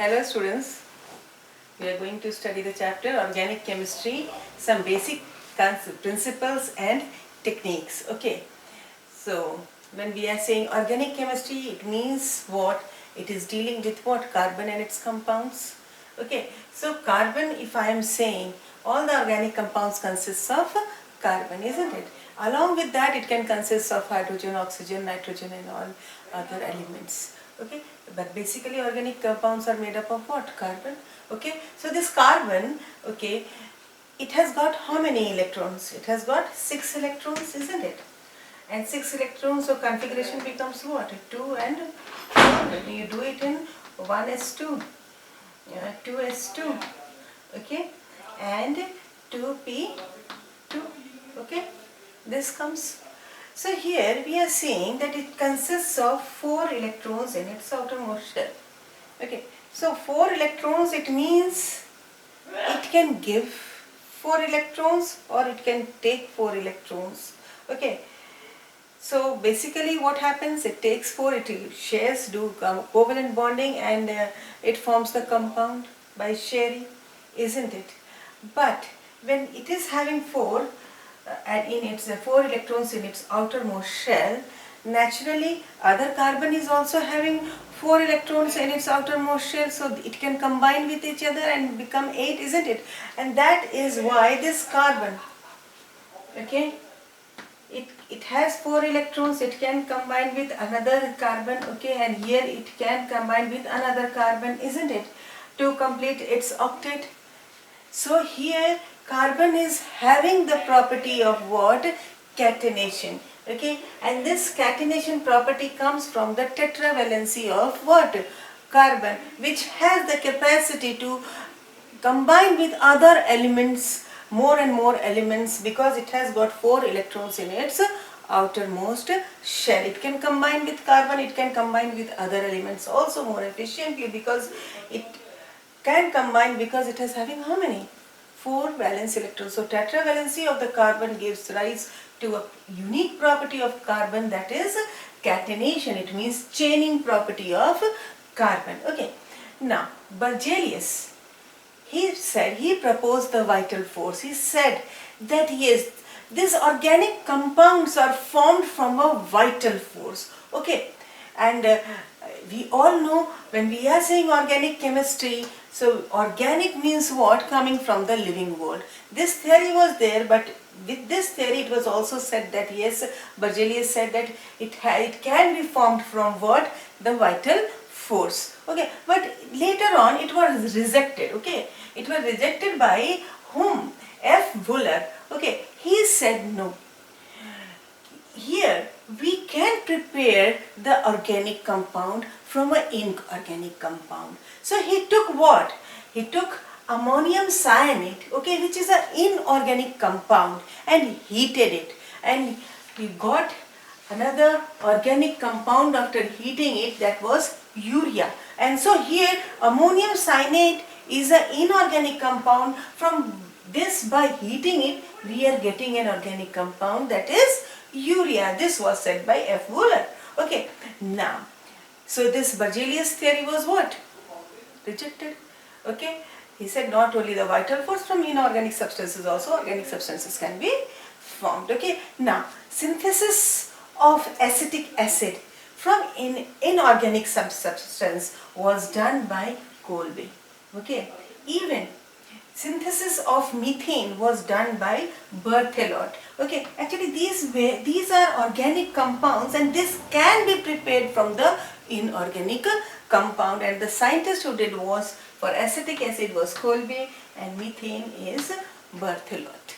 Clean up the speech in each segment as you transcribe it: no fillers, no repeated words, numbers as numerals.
Hello students, we are going to study the chapter Organic Chemistry, some basic principles and techniques. Okay, so when we are saying organic chemistry, it means what? It is dealing with what? Carbon and its compounds. Okay, so carbon, if I am saying all the organic compounds consists of carbon, isn't it? Along with that, it can consist of hydrogen, oxygen, nitrogen and all other elements. Okay, but basically organic compounds are made up of what? Carbon. Okay, so this carbon, okay, it has got how many electrons? It has got 6 electrons, isn't it? And 6 electrons, so configuration becomes what? 2 and 4. When you do it in 1s2, 2s2, okay, and 2p2, okay, this comes. So here we are saying that it consists of 4 electrons in its outermost shell. Okay, so 4 electrons, it means it can give 4 electrons or it can take 4 electrons. Okay, so basically what happens, it takes 4, it shares, do covalent bonding, and it forms the compound by sharing, isn't it? But when it is having 4 and in its 4 electrons in its outermost shell, naturally other carbon is also having 4 electrons in its outermost shell, so it can combine with each other and become 8, isn't it? And that is why this carbon, okay, it has 4 electrons, it can combine with another carbon, okay, and here it can combine with another carbon, isn't it, to complete its octet. So here carbon is having the property of what? Catenation, okay, and this catenation property comes from the tetravalency of what? Carbon, which has the capacity to combine with other elements, more and more elements, because it has got 4 electrons in its outermost shell. It can combine with carbon, it can combine with other elements also more efficiently, because it can combine, because it is having how many? 4 valence electrons. So tetravalency of the carbon gives rise to a unique property of carbon, that is catenation. It means chaining property of carbon. Okay. Now Berzelius, he proposed the vital force. He said that yes, these organic compounds are formed from a vital force. Okay, and we all know when we are saying organic chemistry, so organic means what? Coming from the living world. This theory was there, but with this theory it was also said that yes, Berzelius said that it can be formed from what? The vital force. Okay, but later on it was rejected. Okay, it was rejected by whom? F. Wöhler. Okay, he said no. Here we can prepare the organic compound from an inorganic compound. So he took what? He took ammonium cyanide, okay, which is an inorganic compound, and heated it, and he got another organic compound after heating it, that was urea. And so here ammonium cyanide is an inorganic compound. From this, by heating it, we are getting an organic compound, that is urea. This was said by F. Wöhler. Okay, now, so this Berzelius theory was what? Rejected. Okay, he said not only the vital force, from inorganic substances also organic substances can be formed. Okay, now synthesis of acetic acid from inorganic substance was done by Kolbe. Okay, even synthesis of methane was done by Berthelot. Okay, actually these are organic compounds, and this can be prepared from the inorganic compound, and the scientist who did was for acetic acid was Kolbe, and methane is Berthelot.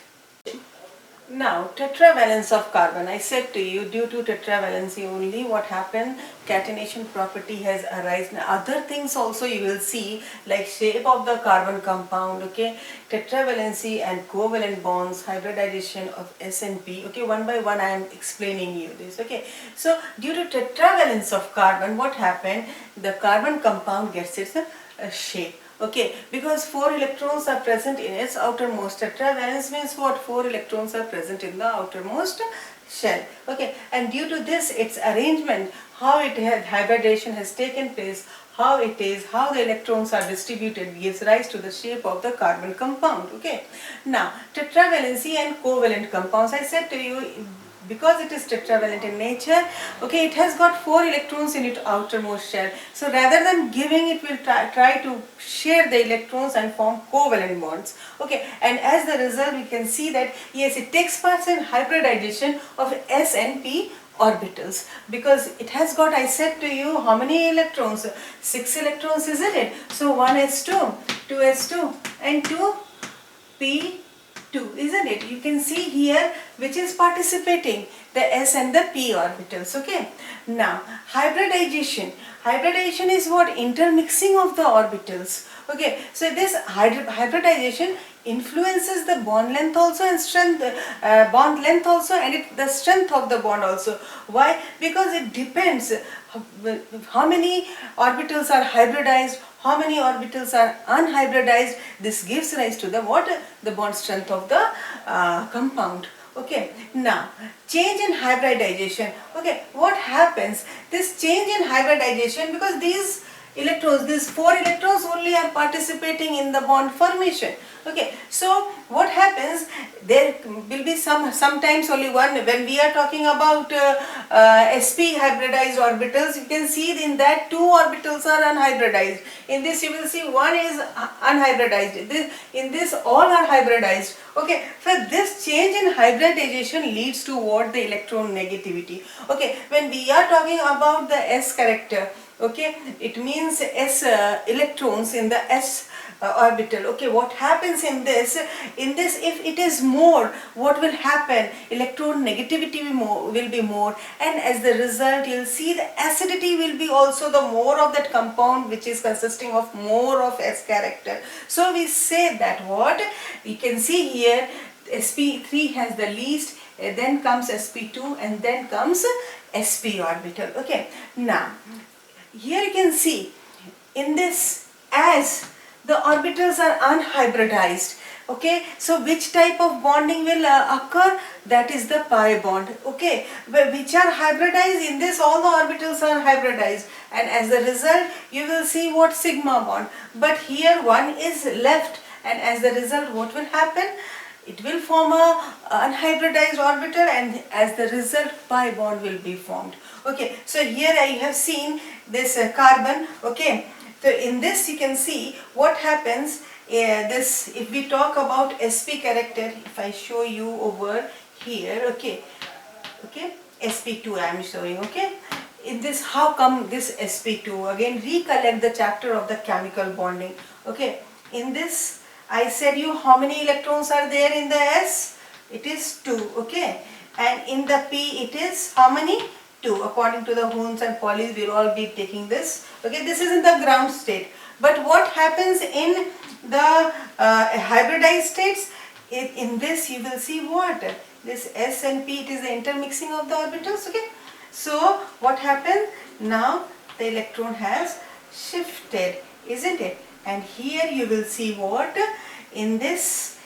Now, tetravalence of carbon. I said to you, due to tetravalency only, what happened? Catenation property has arisen. Other things also you will see, like shape of the carbon compound, okay, tetravalency and covalent bonds, hybridization of S and P. Okay, one by one I am explaining you this. Okay, so due to tetravalence of carbon, what happened? The carbon compound gets its shape. Okay, because 4 electrons are present in its outermost. Tetravalence means what? 4 electrons are present in the outermost shell. Okay, and due to this, its arrangement, how it had hybridization has taken place, how it is, how the electrons are distributed gives rise to the shape of the carbon compound. Okay. Now, tetravalency and covalent compounds, I said to you, because it is tetravalent in nature, okay, it has got 4 electrons in its outermost shell. So rather than giving, it will try to share the electrons and form covalent bonds. Okay, and as the result we can see that yes, it takes part in hybridization of s and p orbitals, because it has got, I said to you, how many electrons? 6 electrons, isn't it? So 1s2, 2s2 and 2p2, isn't it? You can see here which is participating, the s and the p orbitals. Okay. Now hybridization. Hybridization is what? Intermixing of the orbitals. Okay. So this hybridization influences the bond length also and strength, bond length also, and the strength of the bond also. Why? Because it depends how many orbitals are hybridized, how many orbitals are unhybridized. This gives rise to the what? The bond strength of the compound. Okay. Now change in hybridization. Okay, what happens? This change in hybridization, because these electrons, these 4 electrons only are participating in the bond formation. Okay, so what happens? There will be sometimes only one. When we are talking about sp hybridized orbitals, you can see in that 2 orbitals are unhybridized. In this you will see 1 is unhybridized. In this all are hybridized. Okay, so this change in hybridization leads to what? The electron negativity. Okay, when we are talking about the s character, okay, it means s electrons in the s orbital. Okay, what happens in this? If it is more, what will happen? Electron negativity will be more, and as the result you will see the acidity will be also the more of that compound, which is consisting of more of s character. So we say that what? You can see here sp3 has the least, then comes sp2, and then comes sp orbital. Okay, now here you can see in this, as the orbitals are unhybridized, okay, so which type of bonding will occur? That is the pi bond. Okay, which are hybridized? In this all the orbitals are hybridized, and as a result you will see what? Sigma bond. But here one is left, and as the result what will happen? It will form a unhybridized orbital, and as the result pi bond will be formed. Okay, so here I have seen this carbon. Okay, so in this you can see what happens. This, if we talk about sp character, if I show you over here, okay, sp2 I am showing. Okay, in this, how come this sp2? Again, recollect the chapter of the chemical bonding. Okay, in this I said you how many electrons are there in the s? It is 2. Okay, and in the p it is how many? 2. According to the Huns and Paulis, we will all be taking this. Okay, this is in the ground state. But what happens in the hybridized states? In this you will see what? This s and p, it is the intermixing of the orbitals. Okay, so what happened? Now the electron has shifted, isn't it? And here you will see what? In this,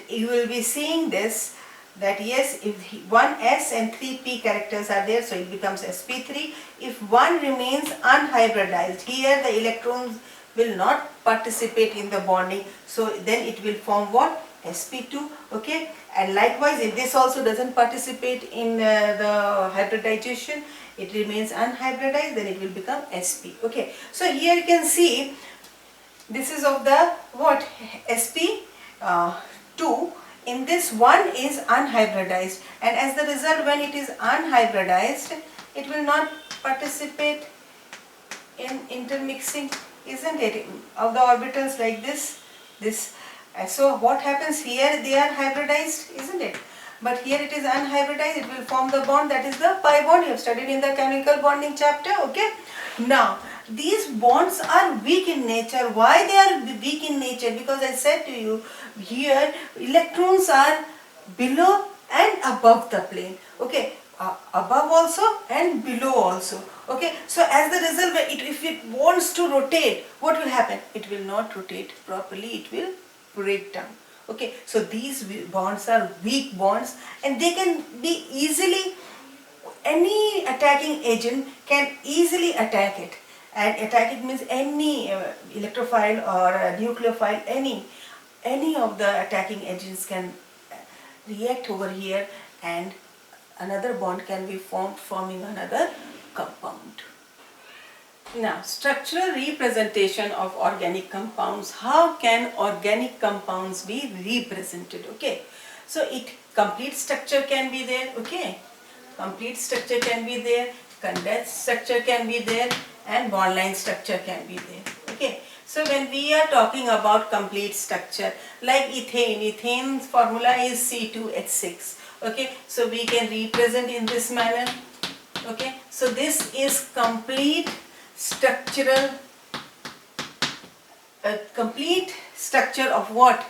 you will be seeing this, that yes, if 1s and 3p characters are there, so it becomes sp3. If one remains unhybridized, here the electrons will not participate in the bonding, so then it will form what? sp2. Okay, and likewise if this also doesn't participate in the hybridization, it remains unhybridized, then it will become sp. Okay, so here you can see this is of the what? sp2. In this, one is unhybridized, and as the result, when it is unhybridized, it will not participate in intermixing, isn't it, of the orbitals like this. So what happens here? They are hybridized, isn't it? But here it is unhybridized. It will form the bond, that is the pi bond. You have studied in the chemical bonding chapter. Okay. Now these bonds are weak in nature. Why they are weak in nature? Because I said to you, here electrons are below and above the plane. Okay, above also and below also. Okay, so as the result, if it wants to rotate, what will happen? It will not rotate properly, it will break down. Okay, so these bonds are weak bonds, and they can be easily, any attacking agent can easily attack it, and attack it means any electrophile or nucleophile, any of the attacking agents can react over here, and another bond can be formed, forming another compound. Now, structural representation of organic compounds. How can organic compounds be represented? Okay, so complete structure can be there. Okay, complete structure can be there, condensed structure can be there, and bond line structure can be there. Okay, so when we are talking about complete structure, like ethane's formula is C2H6. Okay, so we can represent in this manner. Okay, so this is complete structural, complete structure of what?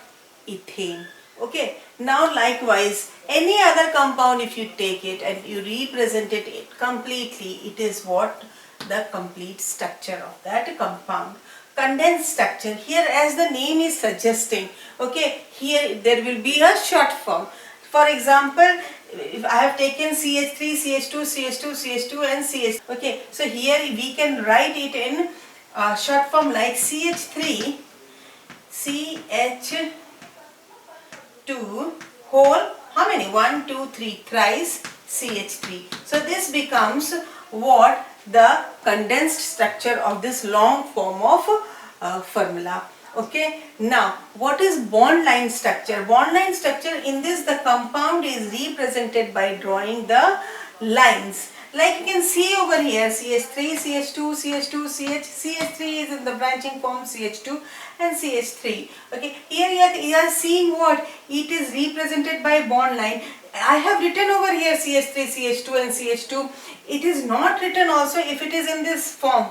Ethane. Okay, now likewise any other compound, if you take it and you represent it completely, it is what? The complete structure of that compound. Condensed structure, here as the name is suggesting, okay, here there will be a short form. For example, if I have taken CH3, CH2, CH2, CH2 and CH. Okay, so here we can write it in short form like CH3, CH2 whole, how many? 1, 2, 3, thrice CH3. So this becomes what? The condensed structure of this long form of formula. Okay, now what is bond line structure? Bond line structure, in this the compound is represented by drawing the lines. Like you can see over here, CH3, CH2, CH2, CH3 is in the branching form CH2 and CH3. Okay, here you are seeing what? It is represented by bond line. I have written over here CH3, CH2 and CH2. It is not written also if it is in this form.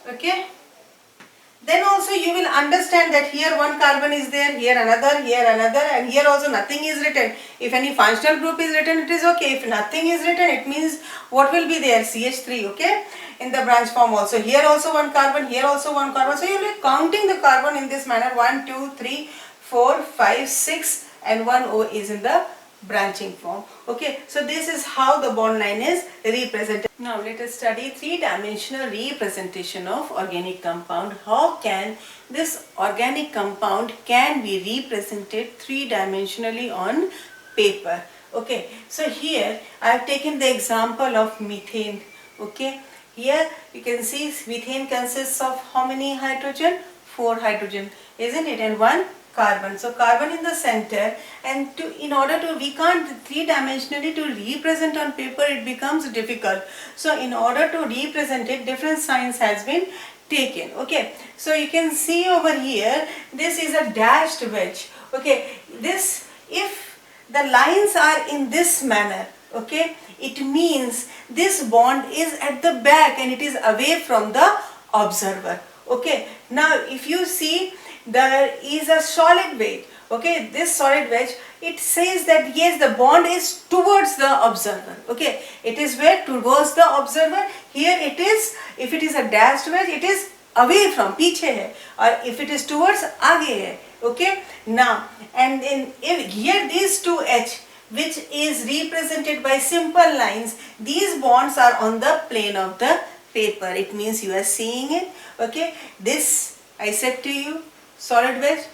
Okay. Then also you will understand that here one carbon is there, here another, and here also nothing is written. If any functional group is written, it is okay. If nothing is written, it means what will be there? CH3, okay? In the branch form also. Here also one carbon, here also one carbon. So you will be counting the carbon in this manner. 1, 2, 3, 4, 5, 6 and 1 O is in the branching form. Okay, so this is how the bond line is represented. Now let us study three-dimensional representation of organic compound. How can this organic compound can be represented three-dimensionally on paper? Okay, so here I have taken the example of methane. Okay, here you can see methane consists of how many hydrogen? 4 hydrogen, isn't it? And 1 carbon. So carbon in the center, and in order to, we can't three-dimensionally to represent on paper, it becomes difficult. So in order to represent it, different signs has been taken. Okay, so you can see over here, this is a dashed wedge. Okay, this, if the lines are in this manner, okay, it means this bond is at the back and it is away from the observer. Okay, now if you see, there is a solid wedge. Okay, this solid wedge, it says that yes, the bond is towards the observer. Okay, it is where? Towards the observer. Here it is, if it is a dashed wedge, it is away from, पीछे है, or if it is towards, आगे है. Okay, now and if here these two H, which is represented by simple lines, these bonds are on the plane of the paper. It means you are seeing it. Okay, this I said to you, solid wedge,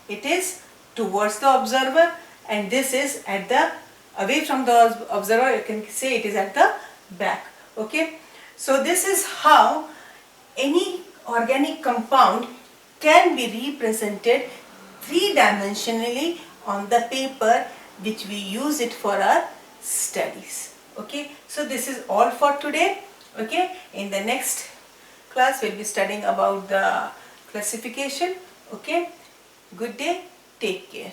it is towards the observer, and this is at the, away from the observer, you can say it is at the back. Okay, so this is how any organic compound can be represented three-dimensionally on the paper, which we use it for our studies. Okay, so this is all for today. Okay, in the next class we'll be studying about the classification. Okay, good day, take care.